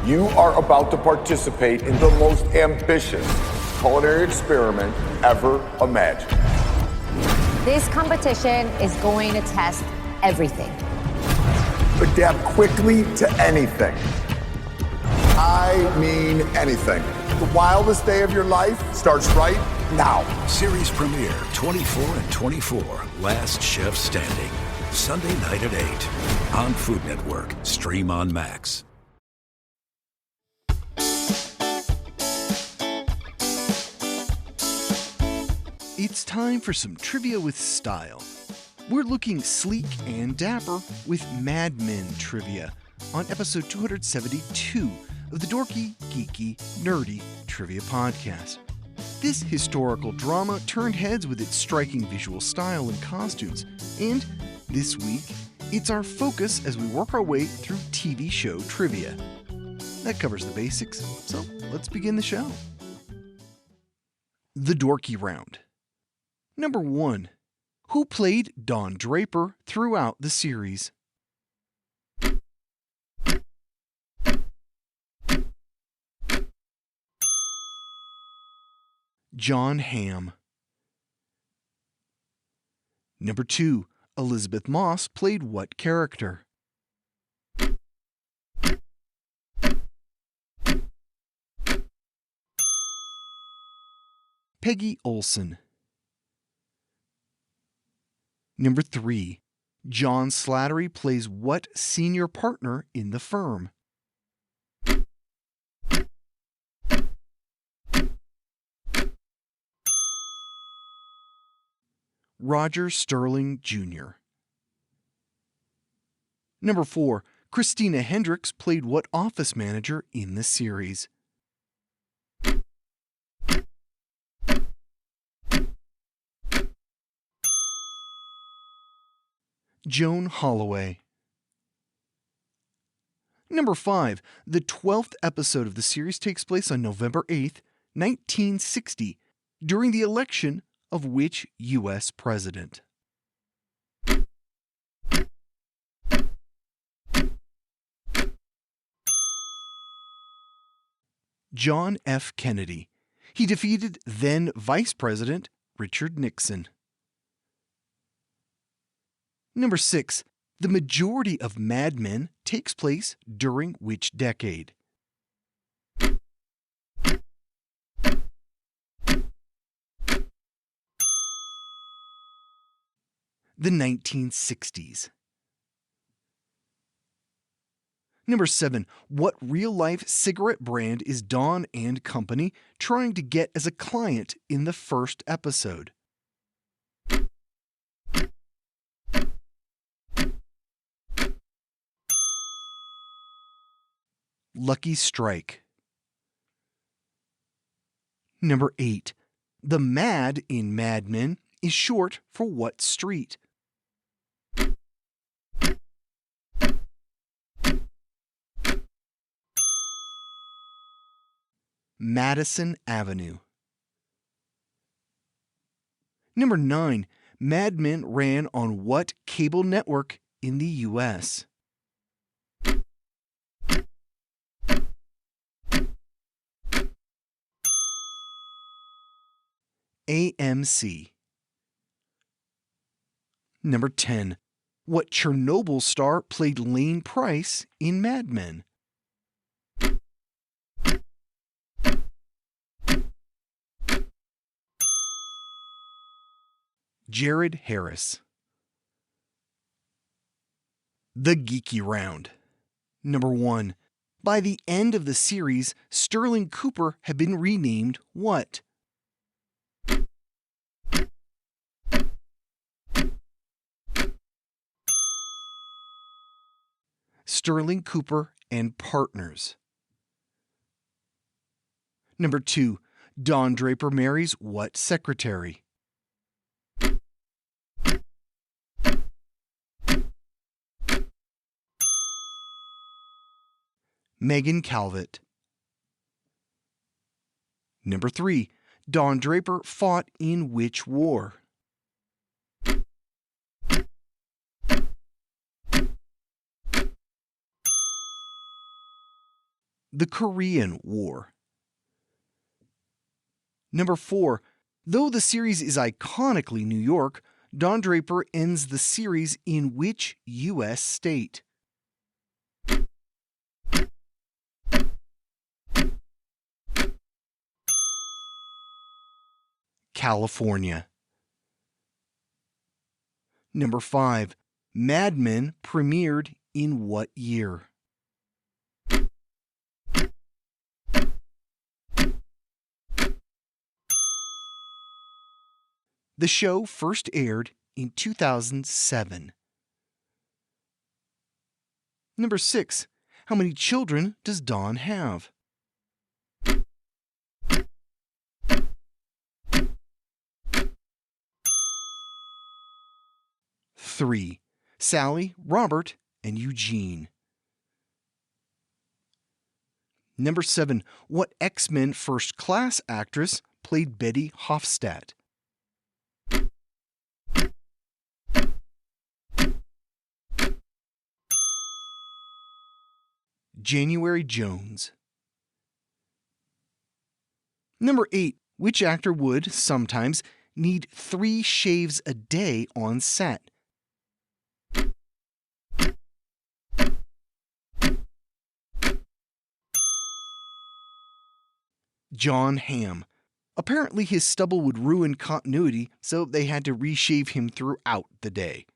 You are about to participate in the most ambitious culinary experiment ever imagined. This competition is going to test everything. Adapt quickly to anything. I mean anything. The wildest day of your life starts right now. Series premiere 24 and 24, Last Chef Standing. Sunday night at 8 on Food Network. Stream on Max. It's time for some trivia with style. We're looking sleek and dapper with Mad Men trivia on episode 272 of the Dorky, Geeky, Nerdy Trivia Podcast. This historical drama turned heads with its striking visual style and costumes, and this week, it's our focus as we work our way through TV show trivia. That covers the basics, so let's begin the show. The Dorky Round. Number 1. Who played Don Draper throughout the series? John Hamm. Number 2. Elizabeth Moss played what character? Peggy Olson. Number 3. John Slattery plays what senior partner in the firm? Roger Sterling Jr. Number 4. Christina Hendricks played what office manager in the series? Joan Holloway. Number 5. The 12th episode of the series takes place on November 8th, 1960, during the election of which U.S. president? John F. Kennedy. He defeated then Vice President Richard Nixon. Number 6. The majority of Mad Men takes place during which decade? The 1960s. Number 7. What real-life cigarette brand is Don and Company trying to get as a client in the first episode? Lucky Strike. Number 8. The Mad in Mad Men is short for what street? Madison Avenue. Number 9. Mad Men ran on what cable network in the U.S.? AMC. Number 10. What Chernobyl star played Lane Price in Mad Men? Jared Harris. The Geeky Round. Number 1. By the end of the series, Sterling Cooper had been renamed what? Sterling Cooper and Partners. Number 2. Don Draper marries what secretary? Megan Calvert. Number 3. Don Draper fought in which war? The Korean War. Number 4. Though the series is iconically New York, Don Draper ends the series in which U.S. state? California. Number 5. Mad Men premiered in what year? The show first aired in 2007. Number 6. How many children does Don have? Three. Sally, Robert, and Eugene. Number 7. What X-Men First Class actress played Betty Hofstadt? January Jones. Number 8. Which actor would, sometimes, need 3 shaves a day on set? John Hamm. Apparently his stubble would ruin continuity, so they had to reshave him throughout the day.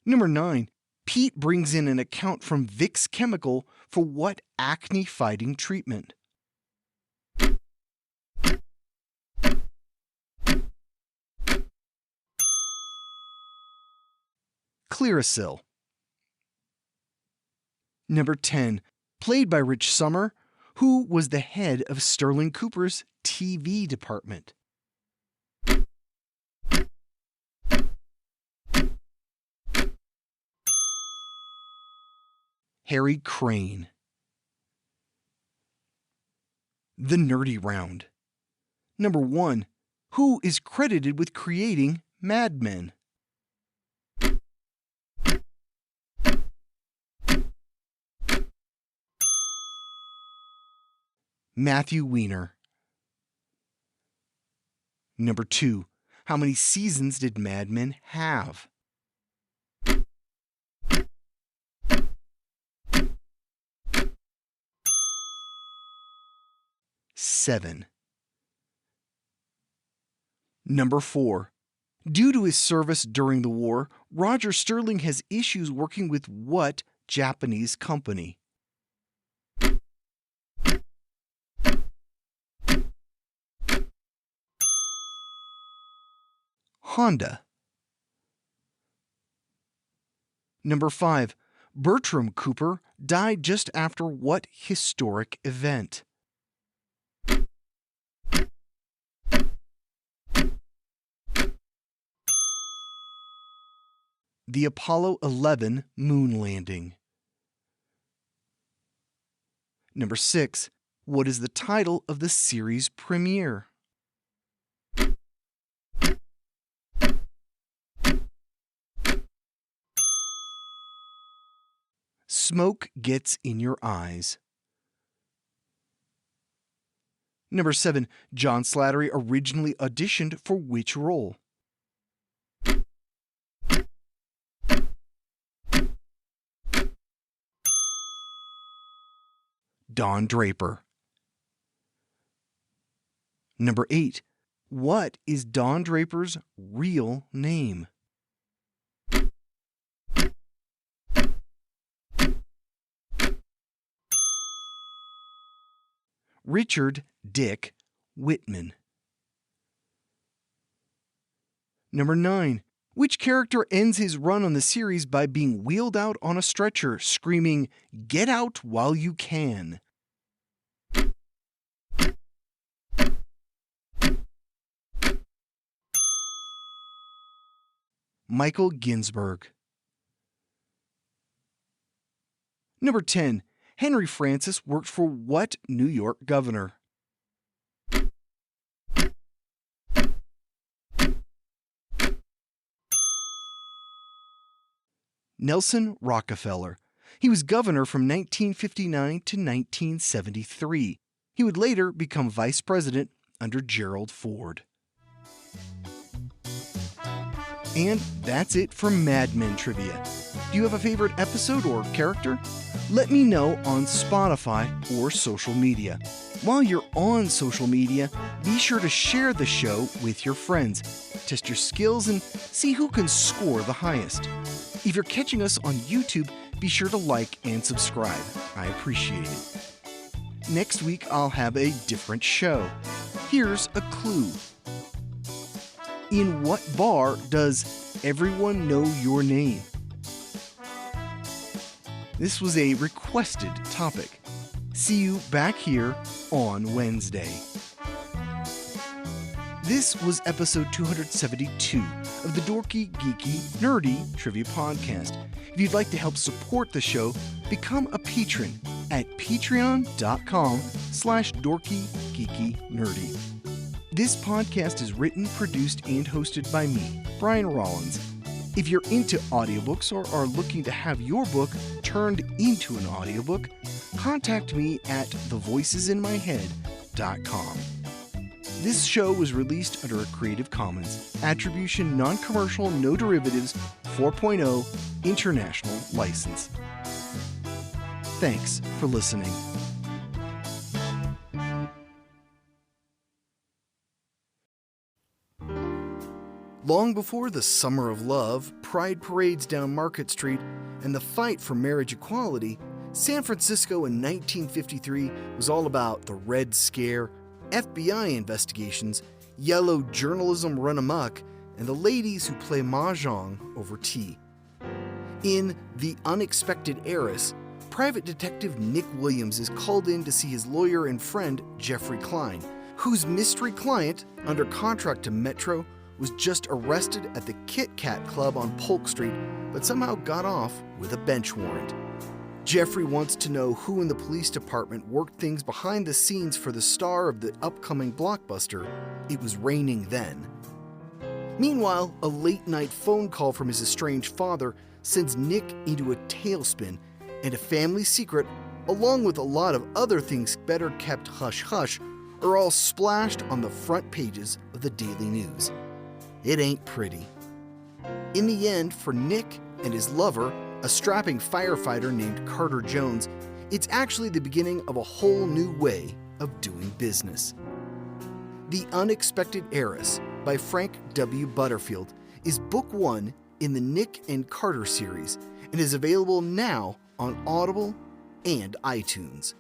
Number 9. Pete brings in an account from Vicks Chemical for what acne-fighting treatment? Clearasil. Number 10. Played by Rich Sommer, who was the head of Sterling Cooper's TV department? Harry Crane. The Nerdy Round. Number 1. Who is credited with creating Mad Men? Matthew Weiner. Number 2. How many seasons did Mad Men have? Seven. Number 4. Due to his service during the war, Roger Sterling has issues working with what Japanese company? Honda. Number 5. Bertram Cooper died just after what historic event? The Apollo 11 moon landing. Number 6. What is the title of the series premiere? Smoke Gets in Your Eyes. Number 7. John Slattery originally auditioned for which role? Don Draper. Number 8. What is Don Draper's real name? Richard Dick Whitman. Number 9. Which character ends his run on the series by being wheeled out on a stretcher, screaming, "Get out while you can"? Michael Ginsberg. Number 10. Henry Francis worked for what New York governor? Nelson Rockefeller. He was governor from 1959 to 1973. He would later become vice president under Gerald Ford. And that's it for Mad Men Trivia. Do you have a favorite episode or character? Let me know on Spotify or social media. While you're on social media, be sure to share the show with your friends. Test your skills and see who can score the highest. If you're catching us on YouTube, be sure to like and subscribe. I appreciate it. Next week, I'll have a different show. Here's a clue. In what bar does everyone know your name? This was a requested topic. See you back here on Wednesday. This was episode 272 of the Dorky, Geeky, Nerdy Trivia Podcast. If you'd like to help support the show, become a patron at patreon.com/dorkygeekynerdy. This podcast is written, produced, and hosted by me, Brian Rollins. If you're into audiobooks or are looking to have your book turned into an audiobook, contact me at thevoicesinmyhead.com. This show was released under a Creative Commons Attribution Non-Commercial No Derivatives 4.0 International License. Thanks for listening. Long before the Summer of Love, pride parades down Market Street, and the fight for marriage equality, San Francisco in 1953 was all about the Red Scare, FBI investigations, yellow journalism run amok, and the ladies who play mahjong over tea. In The Unexpected Heiress, Private Detective Nick Williams is called in to see his lawyer and friend Jeffrey Klein, whose mystery client, under contract to Metro, was just arrested at the Kit Kat Club on Polk Street, but somehow got off with a bench warrant. Jeffrey wants to know who in the police department worked things behind the scenes for the star of the upcoming blockbuster, It Was Raining Then. Meanwhile, a late-night phone call from his estranged father sends Nick into a tailspin, and a family secret, along with a lot of other things better kept hush-hush, are all splashed on the front pages of the Daily News. It ain't pretty. In the end, for Nick and his lover, a strapping firefighter named Carter Jones, it's actually the beginning of a whole new way of doing business. The Unexpected Heiress by Frank W. Butterfield is book one in the Nick and Carter series and is available now on Audible and iTunes.